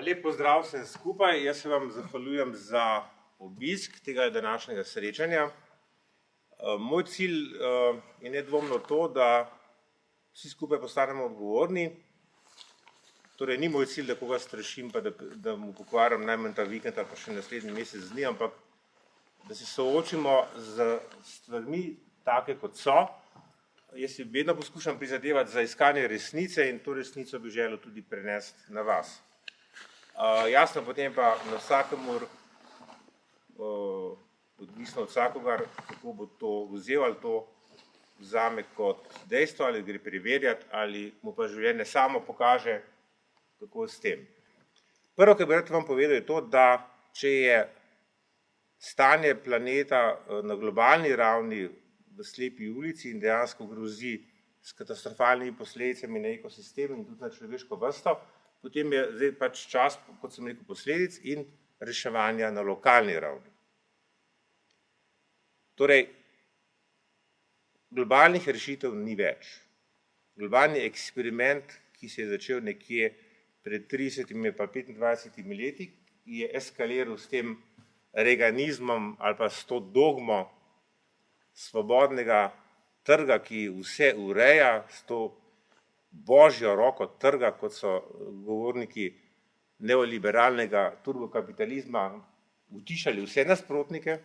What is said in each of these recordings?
Lep pozdrav vsem skupaj. Jaz se vam zahvaljujem za obisk tega današnjega srečanja. Moj cilj je nedvomno to, da vsi skupaj postanemo odgovorni. Torej, ni moj cilj, da koga strašim, pa da mu pokvaram najmanj ta vikend ali pa še naslednji mesec dni, ampak da se soočimo z stvarmi take, kot so. Jaz si vedno poskušam prizadevati za iskanje resnice in to resnico bi želel tudi prenesti na vas. Jasno, potem pa na vsakomur, odvisno od vsakogar, kako bo to vzel, ali to vzame kot dejstvo, ali gre preverjati, ali mu pa življenje samo pokaže, kako s tem. Prvo, kar bi rad vam povedal, je to, da če je stanje planeta na globalni ravni v slepi ulici in dejansko grozi s katastrofalnimi posledicami na ekosistem in tudi na človeško vrsto, potem je zdaj pač čas, kot sem rekel, posledic in reševanja na lokalni ravni. Torej, globalnih rešitev ni več. Globalni eksperiment, ki se je začel nekje pred 30 pa 25 leti, je eskaliral s tem reganizmom ali pa s to dogmo svobodnega trga, ki vse ureja, s to božjo roko trga, kot so govorniki neoliberalnega turbokapitalizma utišali vse nasprotnike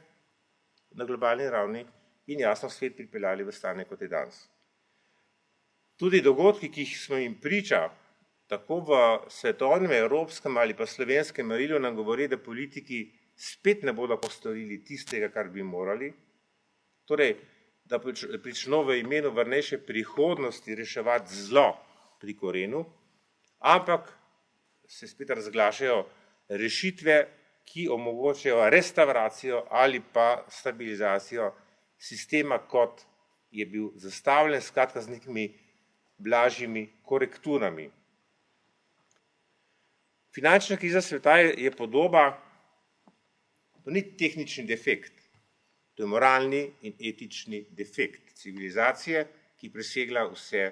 na globalni ravni in jasno svet pripeljali v stanje, kot je danes. Tudi dogodki, ki smo jim priča, tako v svetovnem, evropskem ali pa slovenskem merilu, nam govori, da politiki spet ne bodo postorili tistega, kar bi morali, torej, da prično v imenu varnejše prihodnosti reševati zlo pri korenu, ampak se spet razglašajo rešitve, ki omogočajo restauracijo ali pa stabilizacijo sistema, kot je bil zastavljen, skratka z nekimi blažjimi korekturami. Finančna kriza sveta je podoba, to ni tehnični defekt, to je moralni in etični defekt civilizacije, ki presegla vse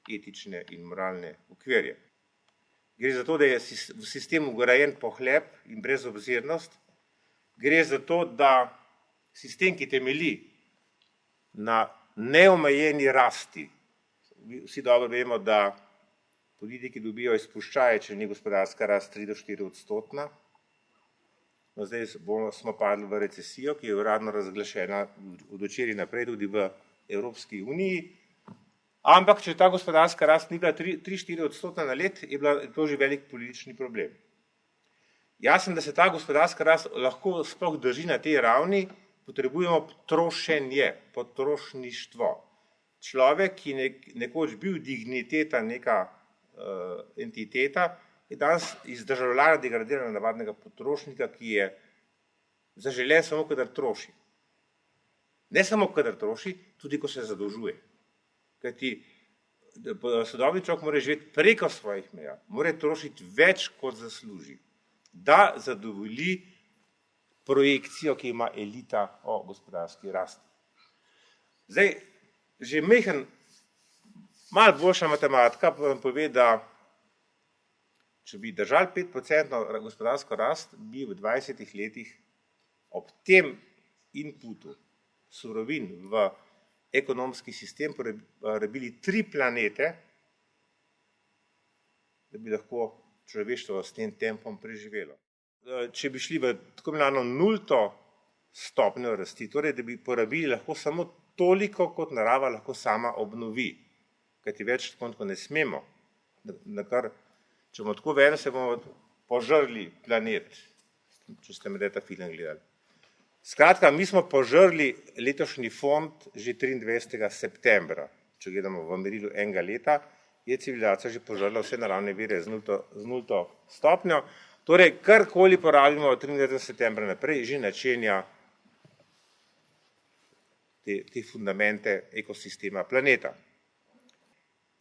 etične in moralne okvirje. Gre za to, da je v sistemu vgrajen pohlep in brezobzirnost. Gre za to, da sistem, ki temelji na neomejeni rasti, vsi dobro vemo, da politiki dobijo izpuščaje, če ni gospodarska rast 3 do 4%. No, zdaj smo padli v recesijo, ki je uradno razglašena od včeraj naprej tudi v Evropski uniji, ampak če ta gospodarska rast ni bila 3-4% na let, je bila to že velik politični problem. Jasno, da se ta gospodarska rast lahko sploh drži na tej ravni, potrebujemo trošenje, potrošništvo. Človek, ki je nekoč bil digniteta, neka entiteta, je danes iz državljana degradiran navadnega potrošnika, ki je zaželen samo, kadar troši. Ne samo, kadar troši, tudi, ko se zadolžuje. Kajti sodobni človek mora živeti preko svojih meja, mora trošiti več, kot zasluži, da zadovolji projekcijo, ki ima elita o gospodarski rasti. Zdaj, že majhen, malo boljša matematika pa vam pove, da če bi držali 5% gospodarsko rast, bi v 20 letih ob tem inputu surovin v ekonomski sistem porabili 3 planete, da bi lahko človeštvo s tem tempom preživelo. Če bi šli v tako imenovano nulto stopnjo rasti, torej da bi porabili lahko samo toliko, kot narava lahko sama obnovi, kajti več tako ne smemo, na kar če bomo tako vedeli, se bomo požrli planet, če ste me ta film gledali. Skratka, mi smo požrli letošnji fond že 23. septembra. Če gledamo v merilu enega leta, je civilizacija že požrla vse naravne vire z nulto stopnjo. Torej, karkoli porabimo od 23. septembra naprej, že načenja te fundamente ekosistema planeta.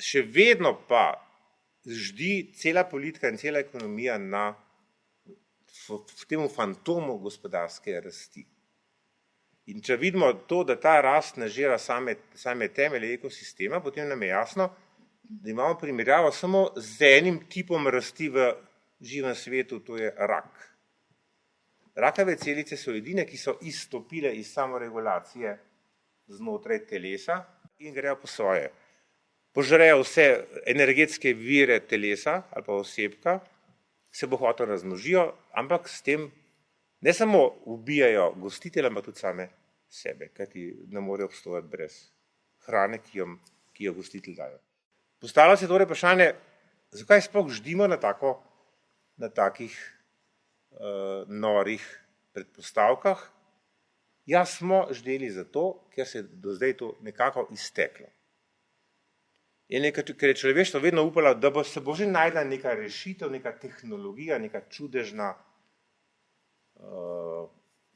Še vedno pa ždi cela politika in cela ekonomija v temu fantomu gospodarske rasti. In če vidimo to, da ta rast nažira same temelje ekosistema, potem nam je jasno, da imamo primerjavo samo z enim tipom rasti v živem svetu, to je rak. Rakave celice so edine, ki so izstopile iz samoregulacije znotraj telesa in grejo po svoje. Požrejo vse energetske vire telesa ali pa osebka, se bohoto razmnožijo, ampak s tem ne samo ubijajo gostitelja, ampak tudi same sebe, kajti ne morejo obstojati brez hrane, ki jo gostitelj daje. Postavlja se torej vprašanje, zakaj sploh ždimo na takih norih predpostavkah? Ja, smo ždeli zato, ker se je do zdaj to nekako izteklo. Ker je človeštvo vedno upalo, da se bo že najdla neka rešitev, neka tehnologija, neka čudežna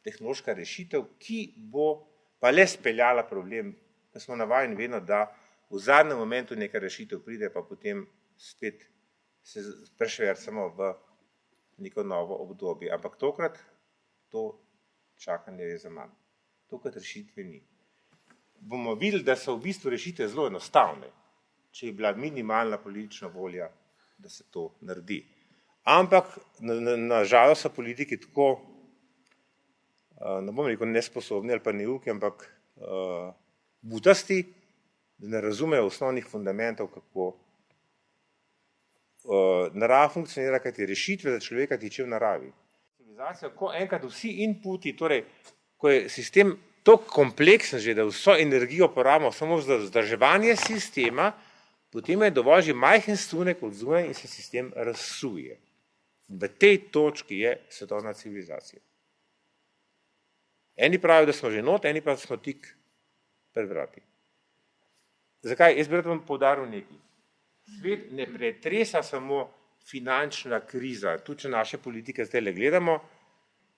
tehnološka rešitev, ki bo pa le speljala problem, da smo navajeni vedno, da v zadnjem momentu neka rešitev pride, pa potem spet se prešvercamo v neko novo obdobje. Ampak tokrat to čakanje je za manj. Tokrat rešitve ni. Bomo videli, da so v bistvu rešitve zelo enostavne, če je bila minimalna politična volja, da se to naredi. Ampak nažalost so politiki tako, ne bom rekel nesposobni ali pa neuki, ampak butasti, da ne razumejo osnovnih fundamentov, kako narava funkcionira, kajti rešitve za človeka tiče v naravi. Civilizacija, ko enkrat vsi inputi, torej, ko je sistem toliko kompleksen že, da vso energijo porabimo samo za vzdrževanje sistema, potem je dovolj že majhen sunek od zunaj in se sistem razsuje. V tej točki je svetovna civilizacija. Eni pravijo, da smo že not, eni pa smo tik pred vrati. Zakaj? Jaz bi rad vam poudaril nekaj. Svet ne pretresa samo finančna kriza, tudi če naše politike zdaj le gledamo,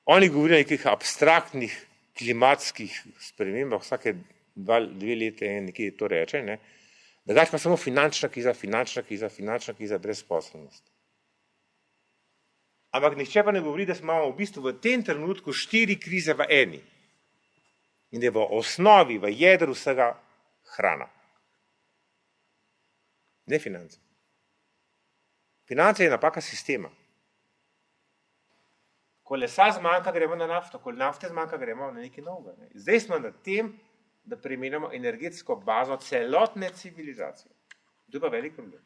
oni govorijo o nekih abstraktnih klimatskih spremembah, vsake 2 leta nekaj to reče, ne? Drugače pa samo finančna kriza, brezposelnost. Ampak nihče pa ne govori, da imamo v bistvu v tem trenutku 4 krize v eni. In da je v osnovi, v jedru vsega hrana. Ne finance. Finance je napaka sistema. Ko lesa zmanjka, gremo na nafto, ko nafte zmanjka, gremo na nekaj novega. Zdaj smo na tem, da premenjamo energetsko bazo celotne civilizacije. To je pa velik problem.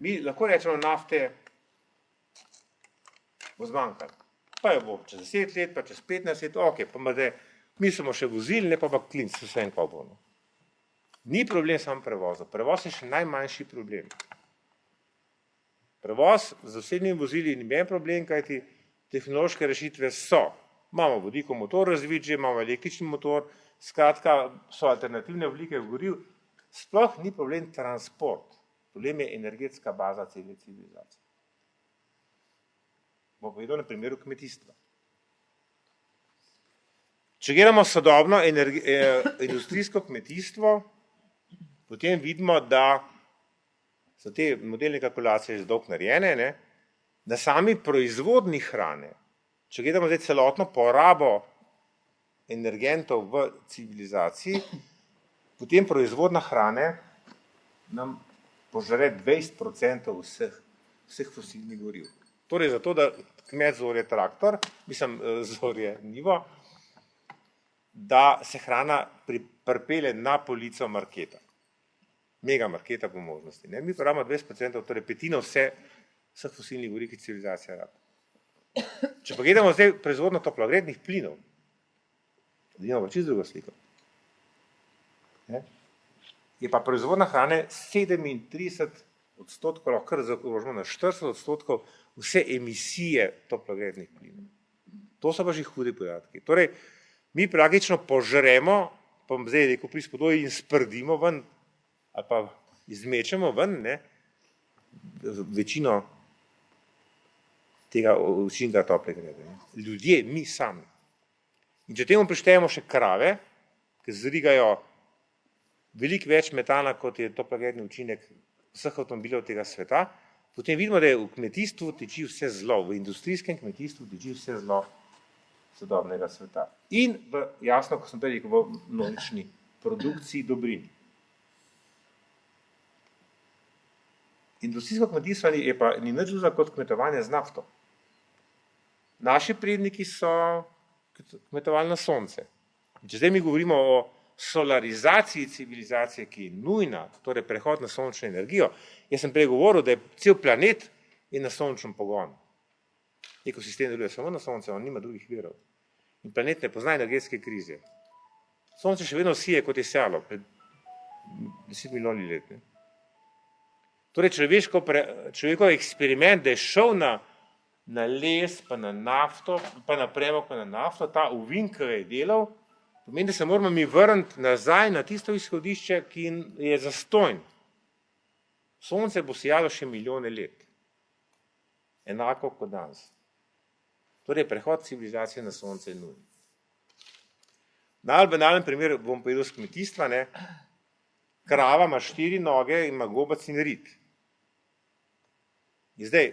Mi lahko rečemo, nafte bo zmanjkalo. Pa jo bo čez 10 let, pa čez 15 let, ok, pa zdaj, mi smo še vozili, ne pa klinc, vse en pa bo. Ni problem samo prevoza. Prevoz je še najmanjši problem. Prevoz z osebnimi vozili ni noben problem, kajti tehnološke rešitve so. Imamo vodikov motor razvit že, imamo električni motor, skratka so alternativne oblike goriv. Sploh ni problem transport. Problem je energetska baza cele civilizacije. Bom povedal na primeru kmetijstva. Če gledamo sodobno industrijsko kmetijstvo, potem vidimo, da so te modelne kalkulacije že dolgo narejene, ne? Na sami proizvodni hrane, če gledamo zdaj celotno porabo energentov v civilizaciji, potem proizvodna hrane nam požre 20% vseh fosilnih goriv. Torej zato, da kmet zorje traktor, zorje njivo, da se hrana pripelje na polico marketa. Mega marketa po možnosti. Mi pa rabimo 20%, torej petino vseh fosilnih goriv, ki civilizacija rabi. Če pa gledamo zdaj proizvodnjo toplogrednih plinov, da imamo čisto drugo sliko, je pa proizvodnja hrane 37%, lahko kar zaokrožimo na 40% vse emisije toplogrednih plinov. To so pa že hudi podatki. Torej, mi praktično požremo, pa zdaj rekel prispodoji, in sprdimo ven, ali pa izmečemo ven, ne, večino tega učinka toplega greda. Ljudje, mi sami. In če temu prištejemo še krave, ki zrigajo veliko več metana, kot je toplogredni učinek vseh avtomobilov tega sveta, potem vidimo, da je v kmetijstvu teči vse zlo, v industrijskem kmetijstvu teči vse zlo sodobnega sveta. In jasno, ko sem prej rekel, v množični produkciji dobrin. Industrijsko kmetijstvo ni nič drugega kot kmetovanje z nafto. Naši predniki so kmetovali na sonce. Če zdaj mi govorimo o solarizaciji civilizacije, ki je nujna, torej prehod na sončno energijo, jaz sem prej govoril, da je cel planet je na sončnem pogonu. Ekosistem deluje samo na sonce, on nima drugih virov. In planet ne pozna energetske krize. Sonce še vedno sije, kot je sijalo pred 10 milijoni let. Ne? Torej človekov eksperiment, da je šel na les, pa na nafto, pa na premog, pa na nafto, ta uvin, ki je delal, pomeni, da se moramo mi vrniti nazaj na tisto izhodišče, ki je zastojn. Sonce bo sijalo še milijone let. Enako kot danes. Torej, prehod civilizacije na sonce je nujen. Najbolj banalen primer bom povedal z kmetijstva. Ne? Krava ima 4 noge, ima gobec in rit. In zdaj,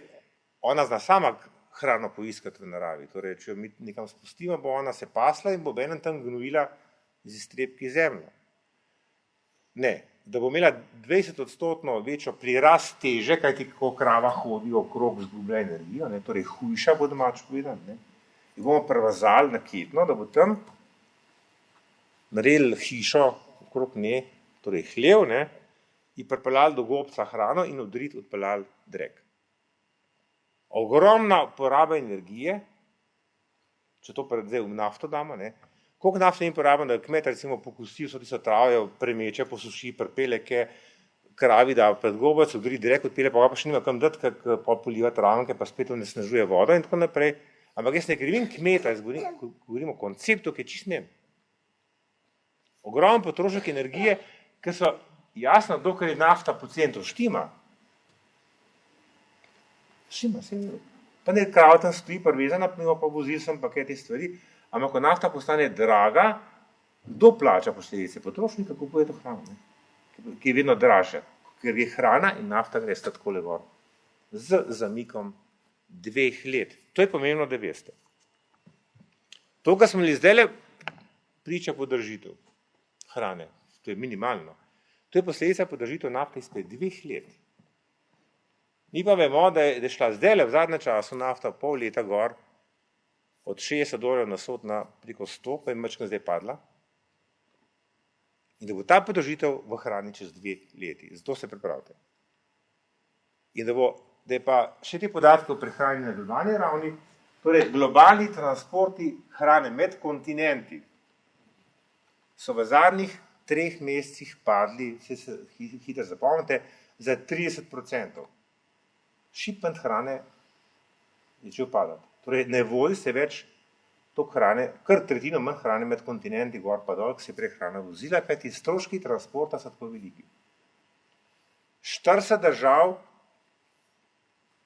ona zna sama hrano poiskati v naravi. Torej, če jo mi nekam spustimo, bo ona se pasla in bo enem tam gnojila z iztrebki zemljo. Ne, da bo imela 20% večjo prirast teže, kajti kako krava hodi okrog, zgublja energijo, ne? Torej hujša bo domač povedan. Ne? In bomo prevazali nakitno, da bo tam naredili hišo okrog nje, torej hlev, ne? In pripeljali do gobca hrano in od rit odpeljali drek. Ogromna poraba energije, če to zdaj v nafto damo, ne? Koliko nafte ni porabljeno, da kmet recimo pokusi vso tisto travo, premeče, posuši, pripelje kravi, da pred gobec, odri direkt odpelje, pa še nima kam dati, pa poliva travnke, pa spet onesnažuje vodo in tako naprej. Ampak jaz ne krivim kmeta, jaz govorim o konceptu, ki je čist njen. Ogromen potrošek energije, ker so jasno, dokler je nafta po centru štima, pa ne krava tam stoji privezana, pa vozil sem paket te stvari, ampak ko nafta postane draga, kdo plača posledice? Potrošnika kupuje to hrano, ne? Ki je vedno dražja, ker je hrana in nafta gre sta takole gor. Z zamikom 2 let. To je pomembno, da veste. To, kar smo bili zdajle priča podražitev hrane, to je minimalno, to je posledica podražitev nafte izpred 2 let. Mi pa vemo, da je šla zdajle v zadnjem času nafta pol leta gor od $60 na sod na preko 100, pa je majčkeno zdaj padla. In da bo ta podražitev v hrani čez 2 leti. Zato se pripravite. In da je pa še te podatke o prehrani na globalni ravni, torej globalni transporti hrane med kontinenti so v zadnjih 3 mesecih padli, se hitro zapomnite, za 30%. Shipment hrane je začel padati. Torej, ne vozi se več toliko hrane, kar tretjino manj hrane med kontinenti, gor pa dol, ki se prej hrana vozila, kajti stroški transporta so tako veliki. 40 držav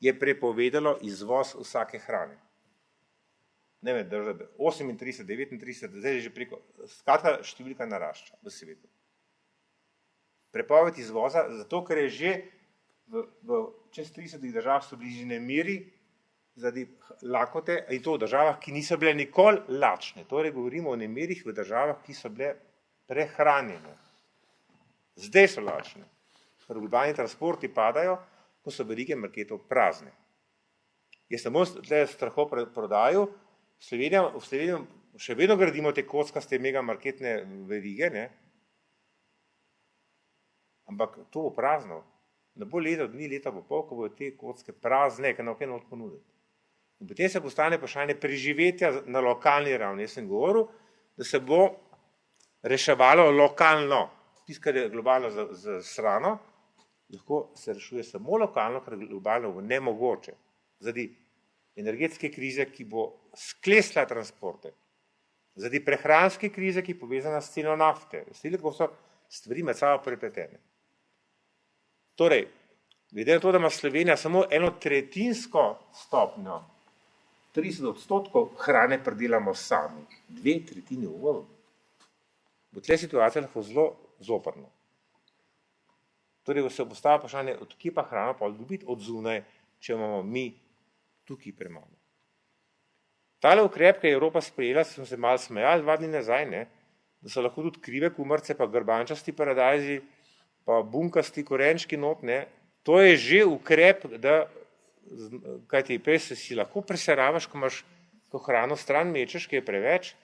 je prepovedalo izvoz vsake hrane. Ne vem, 38, 39, zdaj je že preko, skratka številka narašča v svetu. Prepoved izvoza, zato ker je že v čez 30 držav so bili že nemiri zaradi lakote in to v državah, ki niso bile nikoli lačne. Torej govorimo o nemirih v državah, ki so bile prehranjene. Zdaj so lačne. Globalni transporti padajo, ko so verige marketov prazne. Jaz samo straho prodaju, v Sloveniji še vedno gradimo te kockaste mega marketne verige, ne? Ampak to bo prazno. Ne bo leto dni, leta bo pol, ko bodo te kocke prazne, ker ne bo kaj not ponuditi. In potem se postane vprašanje preživetja na lokalni ravni. Jaz sem govoril, da se bo reševalo lokalno. Tisto, kar je globalno zasrano, lahko se rešuje samo lokalno, ker globalno bo nemogoče. Zaradi energetske krize, ki bo sklesla transporte. Zaradi prehranske krize, ki je povezana s ceno nafte. Vsi tako so stvari med sabo prepletene. Torej, glede na to, da ima Slovenija samo 1/3 stopnjo, 30% hrane pridelamo sami, 2/3 uvozimo. Bo tle situacija lahko zelo zoprna. Torej, se postavlja vprašanje, od kje pa hrano pa dobiti od zunaj, če imamo mi tukaj premalo. Tale ukrep, ki je Evropa sprejela, smo se malo smejali 2 dni nazaj, ne, da so lahko tudi krive kumarice, pa grbančasti paradajzi, pa bunkasti korenčki not, ne, to je že ukrep, da, kaj ti prej si lahko preseravaš, ko imaš, ko hrano stran mečeš, ki je preveč,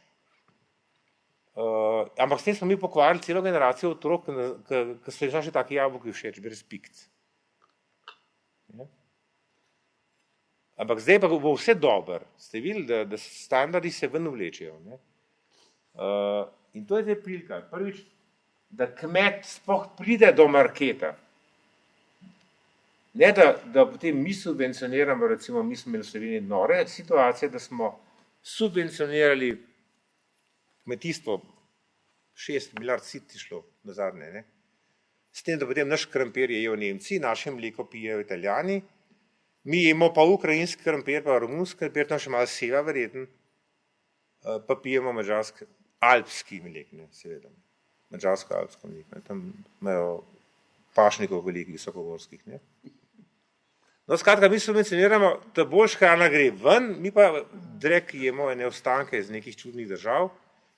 ampak s tem smo mi pokvarili celo generacijo otrok, ki so jim še taki jabolki všeč, brez pikc. Ampak zdaj pa bo vse dobro. Ste videli, da standardi se ven vlečejo. In to je zdaj prilika. Prvič, da kmet sploh pride do marketa. Ne, da potem mi subvencioniramo, recimo mi smo imeli v Sloveniji nore situacije, da smo subvencionirali kmetijstvo, 6 milijard sit je šlo nazadnje, ne? S tem, da potem naš krompir jejo Nemci, naše mleko pijejo Italijani, mi jemo pa ukrajinski krompir, pa romunski krompir, tam še malo seva verjeten, pa pijemo mađarski, alpski mlek, ne, seveda, mađarsko-alpsko mlek, ne, tam imajo pašnikov velikih, visokogorskih, ne. No, skratka, mi subvencioniramo, da boljša hrana gre ven, mi pa drek jemo ene ostanke iz nekih čudnih držav,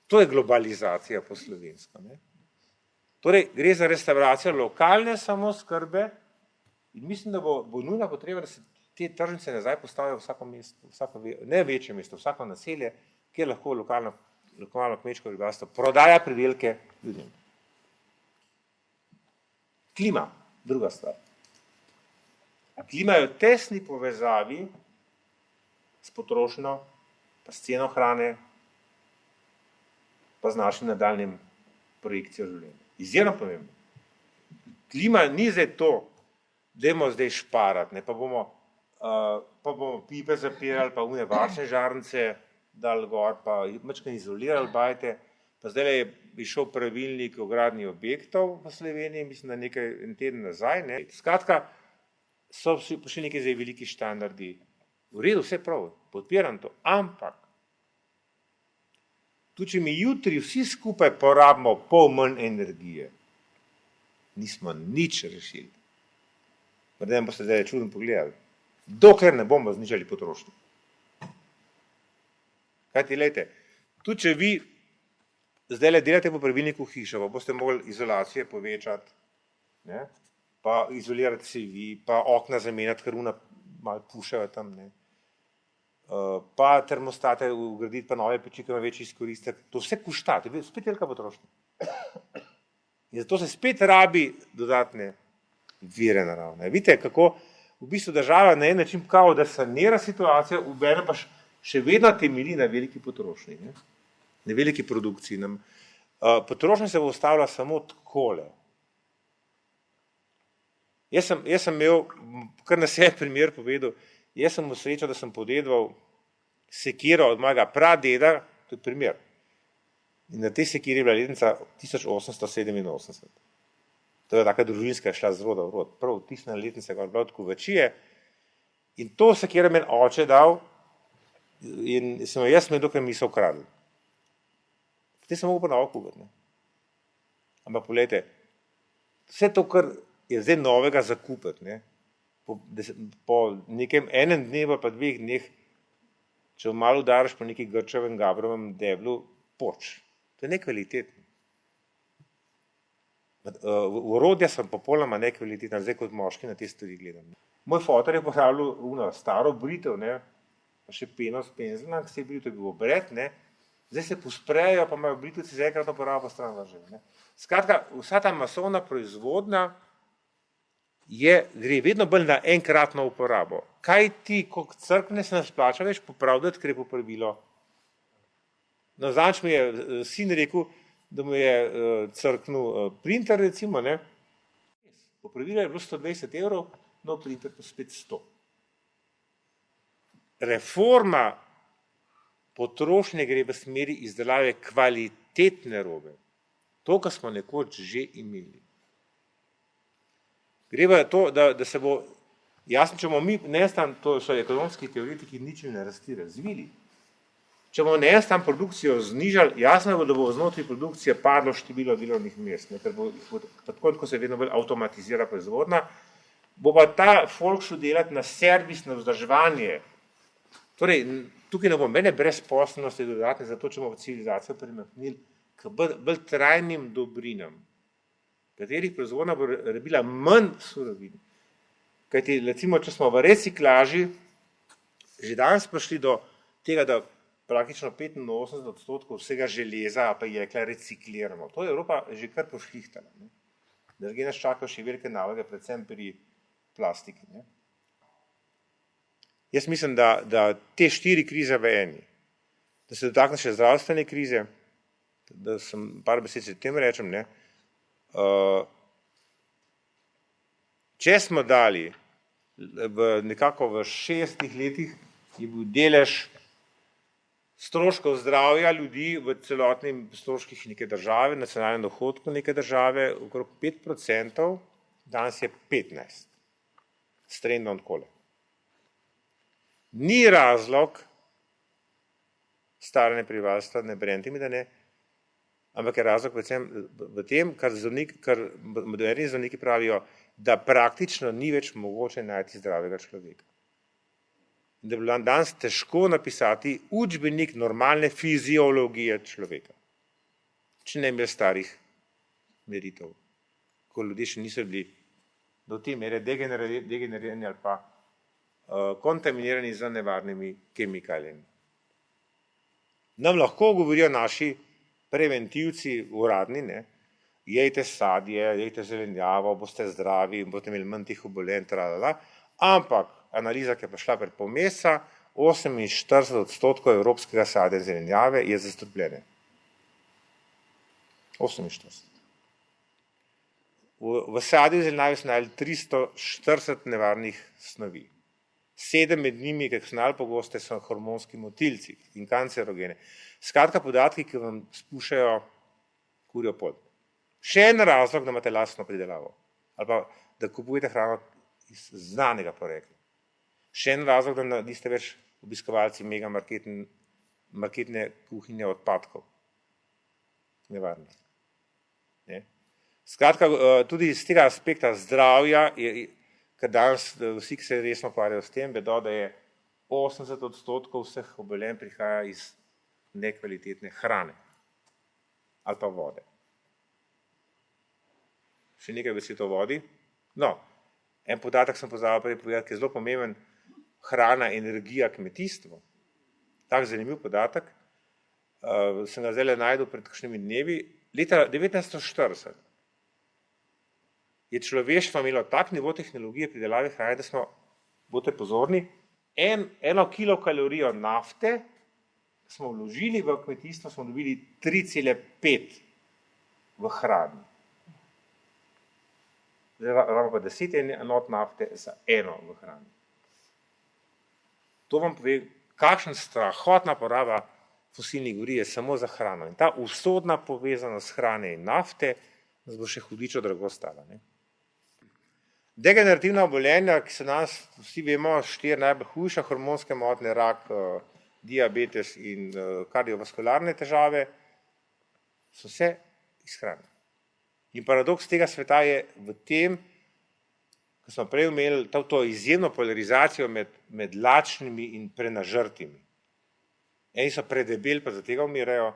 to je globalizacija po slovensko, ne. Torej, gre za restauracijo lokalne samoskrbe in mislim, da bo nujna potreba, da se te tržnice nazaj postavijo v vsako mesto, ne večje mesto, vsako naselje, kjer lahko lokalno kmečko ribarstvo prodaja pridelke ljudem. Klima, druga stvar. Klima je v tesni povezavi s potrošnjo, pa s ceno hrane, pa z našim nadaljnjim projekcijo življenja. Izjemno pomembno. Klima ni zdaj to, dajmo zdaj šparati, ne, pa bomo pipe zapirali, pa une varčne žarnice dali gor, pa majčkeno izolirali bajte, pa zdaj je išel pravilnik o gradnji objektov v Sloveniji, mislim, da nekaj en teden nazaj, ne. Skratka, so pa še nekaj zdaj veliki štandardi. V redu, vse prav, podpiram to, ampak tudi če mi jutri vsi skupaj porabimo pol manj energije, nismo nič rešili. Da boste zdaj čudno pogledali. Dokler ne bomo znižali potrošnje. Kajti, glejte, tudi če vi zdaj delate po pravilniku hišo, pa boste mogli izolacije povečati, ne, pa izolirati cevi, pa okna zamenjati, ker una malo pušajo tam, ne. Pa termostate ugraditi, pa nove peči, ki ima večji izkoristek. To vse košta, to je spet velika potrošnja. In zato se spet rabi dodatne vire naravne. Vidite, kako v bistvu država na en način kao, da sanira situacijo, obenem pa še vedno temelji na veliki potrošnji, ne? Na veliki produkciji. Potrošnja se bo ustavila samo takole. Jaz sem imel, kar na sebi primer povedal, jaz sem v srečo, da sem podedoval sekiro od mojega pradeda, to je primer. In na tej sekiri je bila letnica 1887. To je taka družinska, je šla z roda v rod. Prav tisna letnica, koja je bila od Kovačije. In to sekiro meni oče dal in sem jo jaz imel, dokaj mi so ukradli. Potem sem mogel pa novo kupiti, ne. Ampak poglejte, vse to, kar je zdaj novega za kupiti, ne, po nekem enem dnevu pa 2 dneh, če malo udariš po neki grčevem gabrovem deblu, poč. To je nekvalitetno. Orodja so popolnoma nekvalitetna, zdaj kot moški na te stvari gledam. Moj fotor je uporabljal staro britev, ne, pa še peno s penzlom, ki se je britev bil obred, ne, zdaj se posprejo, pa imajo britevci z enkratno porabo stran vržen, ne. Skratka, vsa ta masovna proizvodnja gre vedno bolj na enkratno uporabo. Kaj ti, ko crkne, se nas plača več popravljati, ker je popravilo? No, zadnjič mi je sin rekel, da mu je crknil printer, recimo, ne. Popravilo je bilo 120 €, no printer pa spet 100. Reforma potrošnje gre v smeri izdelave kvalitetne robe. To, kar smo nekoč že imeli. Gre v to, da se bo, jasno, če bomo mi to so ekonomski teoretiki nič ne rasti razvili. Če bomo tam produkcijo znižali, jasno je, da bo znotraj produkcije padlo število delovnih mest, ne, ker bo tako, ko se vedno bolj avtomatizira proizvodnja, bo pa ta folk šel delati na servis, na vzdrževanje. Torej, tukaj ne bo mene brezposelnosti dodatne, zato če bomo civilizacijo premaknili k bolj trajnim dobrinam, katerih proizvodnja bo rabila manj surovin. Kajti, recimo, če smo v reciklaži, že danes prišli do tega, da praktično 85% vsega železa pa jekla recikliramo. To je Evropa že kar pošlihtala. Drugje nas čakajo še velike naloge, predvsem pri plastiki. Ne? Jaz mislim, da te 4 krize v eni, da se dotakne še zdravstvene krize, da sem par besed o tem rečem, ne? Če smo dali nekako v 6 letih, je bil delež stroškov zdravja ljudi v celotnih stroških neke države, nacionalnem dohodku neke države, okrog 5%, danes je 15%. S trendom takole. Ni razlog staranje prebivalstva, ne bremte mi, da ne, ampak je razlog predvsem v tem, kar moderni zdravniki pravijo, da praktično ni več mogoče najti zdravega človeka. Da bi bilo danes težko napisati učbenik normalne fiziologije človeka, če ne bi imeli starih meritev, ko ljudje še niso bili do te mere degenerirani ali pa kontaminirani z nevarnimi kemikalijami. Nam lahko govorijo naši preventivci uradni, ne? Jejte sadje, jejte zelenjavo, boste zdravi, boste imeli manj teh obolenj, ampak analiza, ki je prišla pred pol meseca, 48% evropskega sadja in zelenjave je zastrupljene. 48%. V sadju in zelenjavi so našli 340 nevarnih snovi. 7 med njimi, ki so najpogosteje, so hormonski motilci in kancerogene. Skratka, podatki, ki vam spuščajo kurjo pot. Še en razlog, da imate lastno pridelavo ali pa da kupujete hrano iz znanega porekla. Še en razlog, da niste več obiskovalci mega marketne kuhinje odpadkov. Nevarno. Ne? Skratka, tudi iz tega aspekta zdravja, ker danes vsi, ki se resno ukvarjajo s tem, vedo, da je 80% vseh obolenj prihaja iz nekvalitetne hrane ali pa vode. Še nekaj besed o vodi. No, en podatek sem pozabil prej povedati, ki je zelo pomemben, hrana, energija, kmetijstvo. Tak zanimiv podatek, sem ga zdaj najdel pred kakšnimi dnevi. Leta 1940 je človeštvo imelo tak nivo tehnologije pridelave hrane, da smo, bodite pozorni, 1 kilokalorijo nafte smo vložili v kmetijstvo, smo dobili 3,5 v hrani. Zdaj imamo pa 10 enot nafte za 1 v hrani. To vam pove, kakšna strahotna poraba fosilnih goriv je samo za hrano. In ta usodna povezanost hrane in nafte nas bo še hudičo drago stala. Ne? Degenerativna obolenja, ki so danes, vsi vemo, 4 najbolj hujša hormonske motnje, rak, diabetes in kardiovaskularne težave, so vse iz hrane. In paradoks tega sveta je v tem, ko smo prej imeli to izjemno polarizacijo med lačnimi in prenažrtimi. Eni so predebeli, pa zaradi tega umirajo,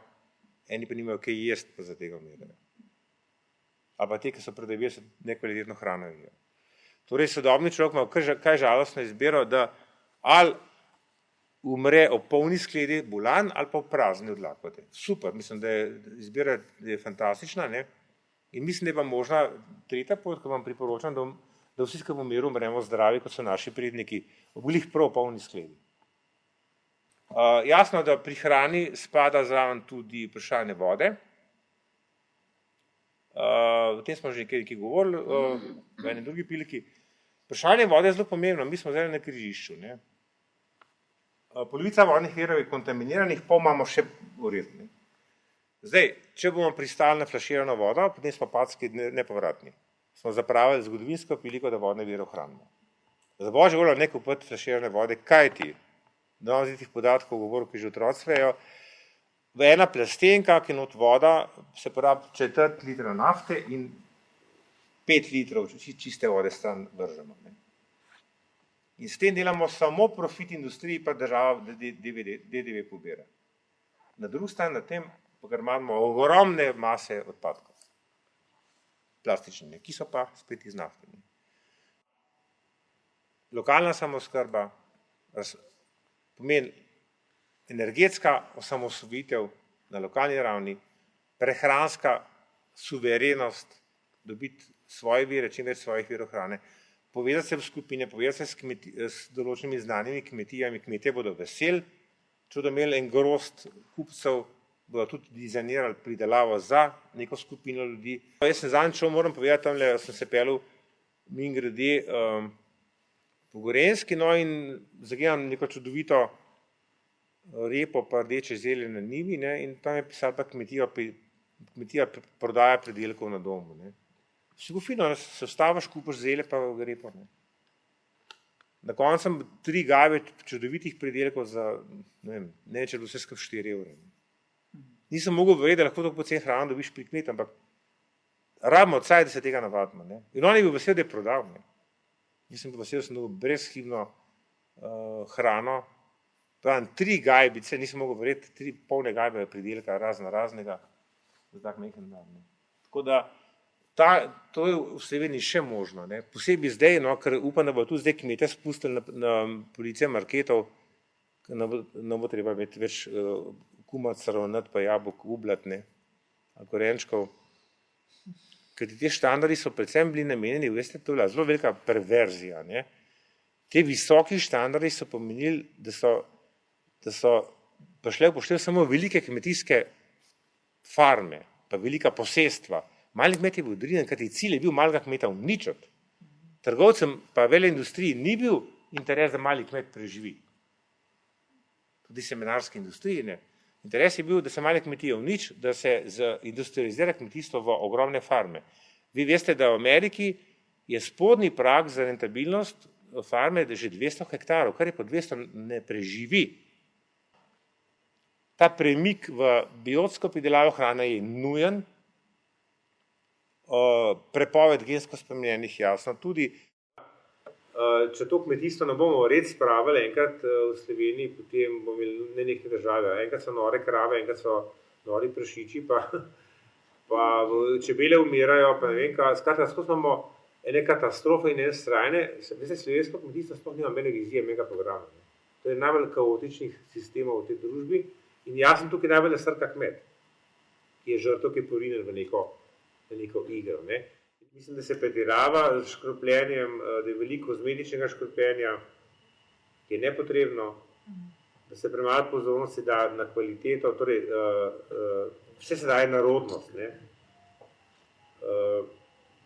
eni pa nimajo kaj jesti, pa zaradi tega umirajo. Ali pa ti, ki so predebeli, so nekvalitetno hrano jejo. Torej, sodobni človek ima kaj žalostno izbiro, da ali umre ob polni skledi bolan ali pa v prazni od lakote. Super, mislim, da je izbira fantastična, ne? In mislim, da je pa možna tretja pot, ko vam priporočam, da vsi, ki v miru umremo zdravi, kot so naši predniki, oblih prav polni skledi. Jasno, da pri hrani spada zraven tudi vprašanje vode. O tem smo že nekaj govorili v eni drugi priliki. Vprašanje vode je zelo pomembno, mi smo zdaj na križišču. Ne? Polovica vodnih virov je kontaminiranih, pol imamo še uredni. Zdaj, če bomo pristali na flaširano vodo, potem smo packi nepovratni. Smo zapravili zgodovinsko priliko, da vodne vire ohranimo. Za božjo voljo ne kupiti flaširane vode, kaj ti? Da vam tih podatkov govoril, ki že otroci vejo. V ena plastenka, ki not voda, se porabi 1/4 litra nafte in 5 litrov čiste vode stran vržemo. Ne? In s tem delamo samo profit industriji, pa država DDV pobira. Na drugi strani na tem, ker imamo ogromne mase odpadkov, plastične, ki so pa spet iz nafte. lokalna samooskrba pomeni energetska osamosvojitev na lokalni ravni, prehranska suverenost, dobiti svoje vire, čim več svojih virov hrane, povezati se v skupine, povezati se s določenimi znanimi kmetijami, kmetje bodo veseli, če bodo imeli en grozd kupcev, bodo tudi dizajnirali pridelavo za neko skupino ljudi. Jaz sem zadnjič, moram povedati, tamle sem se peljal mimogrede po Gorenjski, no in zagledam neko čudovito repo pa rdeče zelje na njivi, ne, in tam je pisalo pa kmetija prodaja pridelkov na domu. Ne. Si bo fino, se vstaviš, kupiš zelje pa repo. Ne. Na koncu sem 3 gajbe čudovitih pridelkov za, ne vem, če vse skupaj 4 evre. Nisem mogel vedeti, da lahko tako poceni hrano dobiš pri kmetu, ampak rabimo odsaj, da se tega navadimo. Ne. In on je bil vesel, da je prodal. Ne. Nisem bil vesel, da sem dobil brezhibno hrano. Pravim, 3 gajbice, nisem mogel verjeti, 3 polne gajbe pridelka raznega, za tak majhen dan. Ne. Tako da, to je v Sloveniji še možno. Ne. Posebej zdaj, no, ker upam, da bo tudi zdaj kmete spustili na police marketov, ker ne bo treba imeti več kumac, ravnat pa jabolk, ublat, ne, ali korenčkov. Ker te štandardi so predvsem bili namenjeni, veste, to je bila zelo velika perverzija. Ne. Te visoki štandardi so pomenili, da so prišle upoštev samo velike kmetijske farme, pa velika posestva. Mali kmet je bil odrinen, kajti cilj je bil malega kmeta uničiti. Trgovcem pa veleindustriji ni bil interes, da mali kmet preživi. Tudi semenarski industriji ne. Interes je bil, da se male kmetije uniči, da se industrializira kmetijstvo v ogromne farme. Vi veste, da v Ameriki je spodnji prag za rentabilnost farme že 200 hektarov, kar je po 200 ne preživi. Ta premik v biotsko pridelavo hrane je nujen, prepoved gensko spremenjenih jasno tudi. Če to kmetijstvo ne bomo red spravili enkrat v Sloveniji, potem bomo imeli nenehne države. Enkrat so nore krave, enkrat so nori prašiči, pa čebele umirajo, pa ne vem kaj. Skratka, skozi imamo ene katastrofe in ene strajne. Veste, slovensko kmetijstvo sploh nima mene vizije, mega programa. To je najbolj kaotičnih sistemov v tej družbi in jaz sem tukaj najbolj nasrka kmet, ki je žrtev, ki je porinen v neko igro. Ne. Mislim, da se pretirava z škropljenjem, da je veliko kozmetičnega škropljenja, ki je nepotrebno, da se premalo pozornosti da na kvaliteto, torej vse se daje na rodnost. Ne.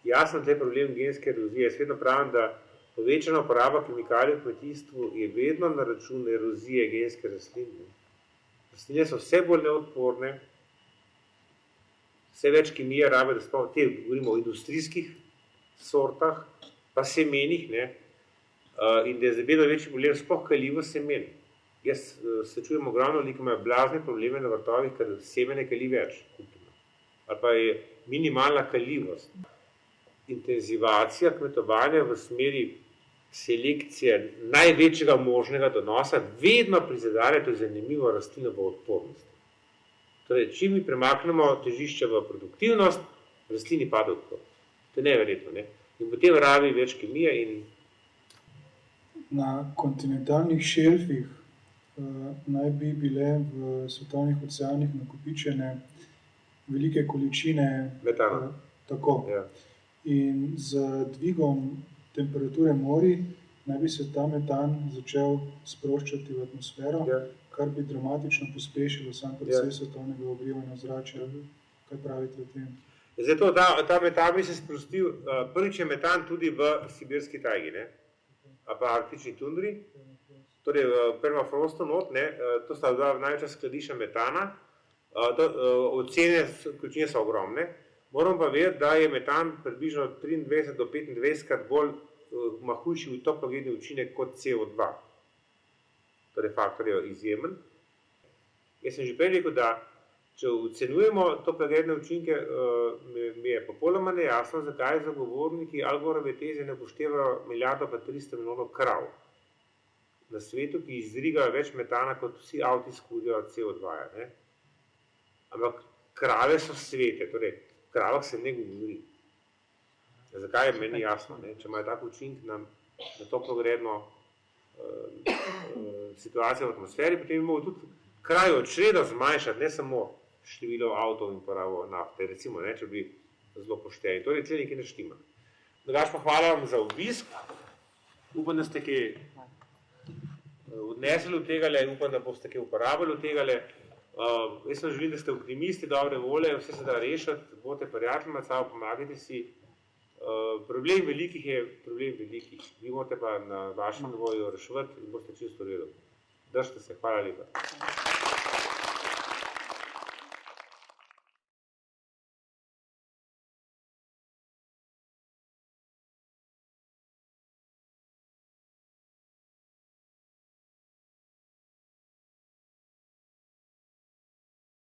Jasno, da je problem genske erozije. Jaz vedno pravim, da povečana uporaba kemikalij v kmetijstvu je vedno na račun erozije genske rastline. Rastline so vse bolj neodporne, vse več kemije rabe, da sploh te govorimo o industrijskih sortah, pa semenih, ne, in da je vedno večji problem sploh kaljivost semen. Jaz srečujem ogromno ljudi, ki imajo blazne probleme na vrtovih, ker semene kali več. Ali pa je minimalna kaljivost. Intenzivacija kmetovanja v smeri selekcije največjega možnega donosa vedno prizadene, to je zanimivo, rastlinovo odpornost. Torej, čim mi premaknemo težišče v produktivnost, rastlini pade odpornost. To je neverjetno, ne? In potem rabi več kemije in... Na kontinentalnih šelfih naj bi bile v svetovnih oceanih nakopičene velike količine metana. Tako. Ja. In z dvigom temperature morij naj bi se ta metan začel sproščati v atmosfero, ja, kar bi dramatično pospešilo sam proces svetovnega ogrevanja ozračja. Kaj pravite o tem? Zato ta metan bi se sprostil, prvič je metan tudi v sibirski tajgi, ne? A pa arktični tundri, torej v permafrostu not, ne? To sta dva največja skladišča metana, ocene količine so ogromne. Moram pa vedeti, da je metan približno 23 do 25 krat bolj hujši toplogredni učinek kot CO2. Torej faktor je izjemen. Jaz sem že prej rekel, da če ocenjujemo toplogredne učinke, mi je popolnoma nejasno, zakaj zagovorniki Al-Gorove teze ne upoštevajo 1 milijardo pa 300 milijonov krav na svetu, ki izrigajo več metana, kot vsi avti skudijo CO2. Ne? Ampak krave so svete, torej kravah se ne govori. Zakaj je meni jasno, ne? Če imajo tak učinek na toplogredno situacijo v atmosferi, potem bi mogel tudi kraj odčredo zmanjšati, ne samo število avtov in porabo nafte, recimo, ne, če bi zelo pošteni. Torej, tle nekaj ne štima. Drugač pa hvala vam za obisk. Upam, da ste kaj odnesli od tegale, upam, da boste kaj uporabili od tegale. Jaz sem želim, da ste optimisti, dobre volje, vse se da rešiti, bote prijatelji med sabo, pomagajte si. Problem velikih je problem velikih. Vi morate pa na vašem nivoju reševati in boste čisto v redu. Držite se, hvala lepa.